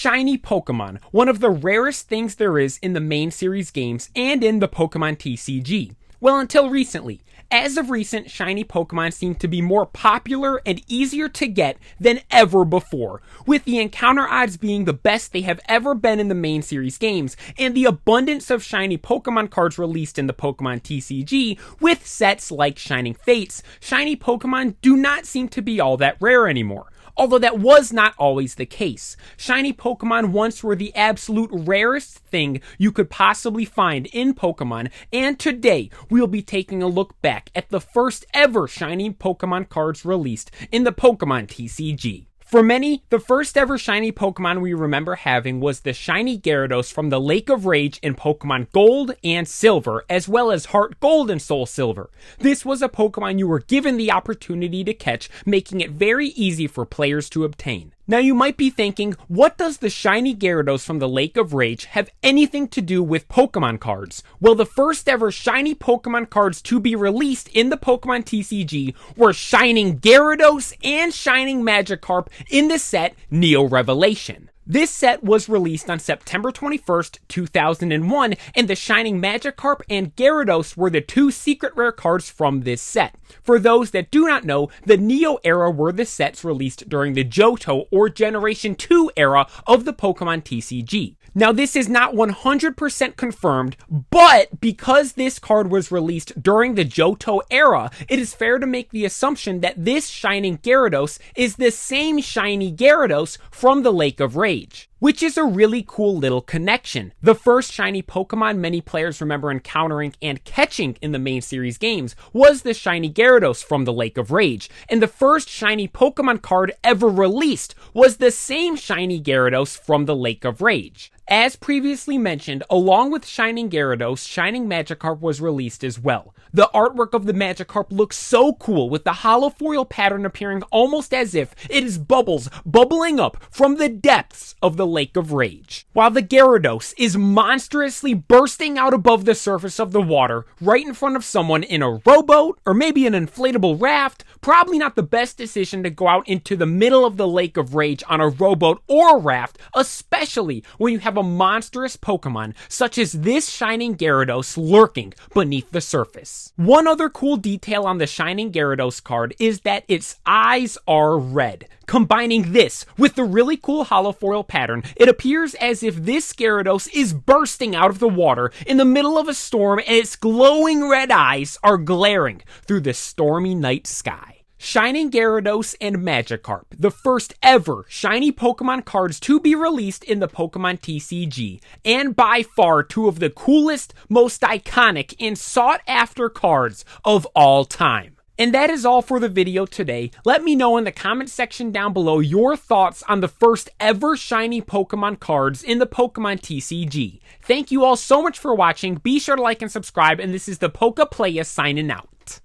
shiny Pokemon one of the rarest things there is in the main series games and in the Pokemon TCG? Well, until recently. As of recent, shiny Pokemon seem to be more popular and easier to get than ever before, with the encounter odds being the best they have ever been in the main series games, and the abundance of shiny Pokemon cards released in the Pokemon TCG with sets like Shining Fates. Shiny Pokemon do not seem to be all that rare anymore. Although that was not always the case. Shiny Pokemon once were the absolute rarest thing you could possibly find in Pokemon, and today we'll be taking a look back at the first ever shiny Pokemon cards released in the Pokemon TCG. For many, the first ever shiny Pokemon we remember having was the shiny Gyarados from the Lake of Rage in Pokemon Gold and Silver, as well as Heart Gold and Soul Silver. This was a Pokemon you were given the opportunity to catch, making it very easy for players to obtain. Now you might be thinking, what does the shiny Gyarados from the Lake of Rage have anything to do with Pokemon cards? Well, the first ever shiny Pokemon cards to be released in the Pokemon TCG were Shining Gyarados and Shining Magikarp in the set Neo Revelation. This set was released on September 21st, 2001, and the Shining Magikarp and Gyarados were the two secret rare cards from this set. For those that do not know, the Neo era were the sets released during the Johto or Generation 2 era of the Pokemon TCG. Now this is not 100% confirmed, but because this card was released during the Johto era, it is fair to make the assumption that this Shining Gyarados is the same shiny Gyarados from the Lake of Rage, which is a really cool little connection. The first shiny Pokemon many players remember encountering and catching in the main series games was the shiny Gyarados from the Lake of Rage, and the first shiny Pokemon card ever released was the same shiny Gyarados from the Lake of Rage. As previously mentioned, along with Shining Gyarados, Shining Magikarp was released as well. The artwork of the Magikarp looks so cool, with the holofoil pattern appearing almost as if it is bubbles bubbling up from the depths of the Lake of Rage, while the Gyarados is monstrously bursting out above the surface of the water right in front of someone in a rowboat or maybe an inflatable raft. Probably not the best decision to go out into the middle of the Lake of Rage on a rowboat or a raft, especially when you have a monstrous Pokemon such as this Shining Gyarados lurking beneath the surface. One other cool detail on the Shining Gyarados card is that its eyes are red. Combining this with the really cool holofoil pattern, it appears as if this Gyarados is bursting out of the water in the middle of a storm, and its glowing red eyes are glaring through the stormy night sky. Shining Gyarados and Magikarp, the first ever shiny Pokemon cards to be released in the Pokemon TCG, and by far two of the coolest, most iconic, and sought after cards of all time. And that is all for the video today. Let me know in the comment section down below your thoughts on the first ever shiny Pokemon cards in the Pokemon TCG. Thank you all so much for watching. Be sure to like and subscribe, and this is the Pokeplaya signing out.